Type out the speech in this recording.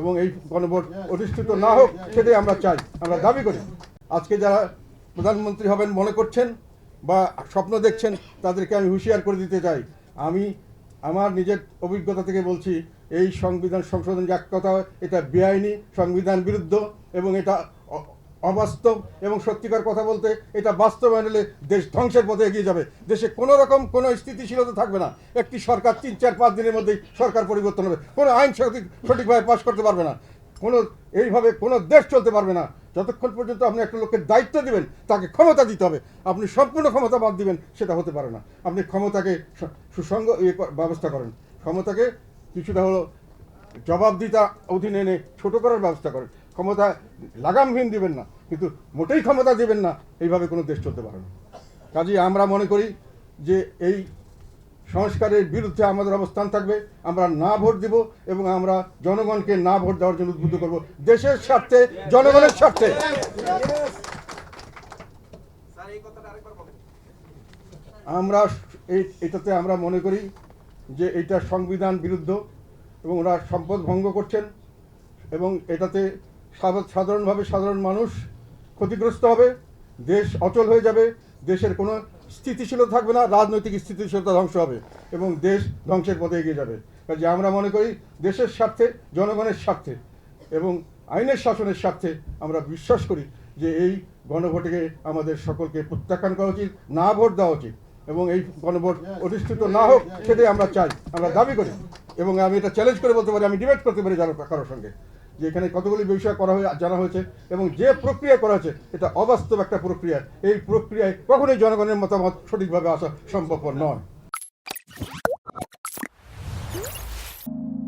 এবং এই গণভোট অধিষ্ঠিত না হোক সেটাই আমরা চাই, আমরা দাবি করি। আজকে যারা প্রধানমন্ত্রী হবেন মনে করছেন বা স্বপ্ন দেখছেন তাদেরকে আমি হুঁশিয়ার করে দিতে চাই। আমি আমার নিজের অভিজ্ঞতা থেকে বলছি, এই সংবিধান সংশোধন যে এক কথা এটা বেআইনি, সংবিধান বিরুদ্ধ এবং এটা অবাস্তব এবং সত্যিকার কথা বলতে এটা বাস্তবায়ন হলে দেশ ধ্বংসের পথে এগিয়ে যাবে। দেশে কোনো রকম কোনো স্থিতিশীলতা থাকবে না। একটি সরকার 3-4-5 দিনের মধ্যেই সরকার পরিবর্তন হবে, কোনো আইন সঠিকভাবে পাশ করতে পারবে না, কোনো এইভাবে কোনো দেশ চলতে পারবে না। যতক্ষণ পর্যন্ত আপনি একটা লোকের দায়িত্ব দিবেন, তাকে ক্ষমতা দিতে হবে। আপনি সম্পূর্ণ ক্ষমতা বাদ দিবেন, সেটা হতে পারে না। আপনি ক্ষমতাকে সুসঙ্গ ব্যবস্থা করেন, ক্ষমতাকে কিছুটা হলো জবাবদিহিতা অধীনে এনে ছোটো করার ব্যবস্থা করেন। ক্ষমতা লাগামহীন দিবেন না, কিন্তু মোটেই ক্ষমতা দিবেন না, এইভাবে কোনো দেশ চলতে পারে না। কাজেই আমরা মনে করি যে এই সংস্কারের বিরুদ্ধে আমাদের অবস্থান থাকবে। আমরা না ভোট দিব এবং আমরা জনগণকে না ভোট দেওয়ার জন্য উদ্বুদ্ধ করব, দেশের স্বার্থে, জনগণের স্বার্থে। আমরা এটাতে আমরা মনে করি যে এটা সংবিধান বিরুদ্ধ এবং ওরা সম্পদ ভঙ্গ করছেন এবং এটাতে সাধারণভাবে সাধারণ মানুষ ক্ষতিগ্রস্ত হবে, দেশ অচল হয়ে যাবে, দেশের কোনো স্থিতিশীলতা থাকবে না, রাজনৈতিক স্থিতিশীলতা ধ্বংস হবে এবং দেশ ধ্বংসের পথে এগিয়ে যাবে। কাজে আমরা মনে করি দেশের স্বার্থে, জনগণের স্বার্থে এবং আইনের শাসনের স্বার্থে আমরা বিশ্বাস করি যে এই গণভোটকে আমাদের সকলকে প্রত্যাখ্যান করা উচিত, না ভোট দেওয়া উচিত এবং এই গণভোট অধিষ্ঠিত না হোক সেটাই আমরা চাই, আমরা দাবি করি। এবং আমি এটা চ্যালেঞ্জ করে বলতে পারি, আমি ডিবেট করতে পারি কারোর সঙ্গে, যে এখানে কতগুলি বিষয় করা হয়ে জানা হয়েছে এবং যে প্রক্রিয়া করা হয়েছে এটা অবাস্তব একটা প্রক্রিয়া। এই প্রক্রিয়ায় কখনোই জনগণের মতামত সঠিকভাবে আসা সম্ভবপর নয়।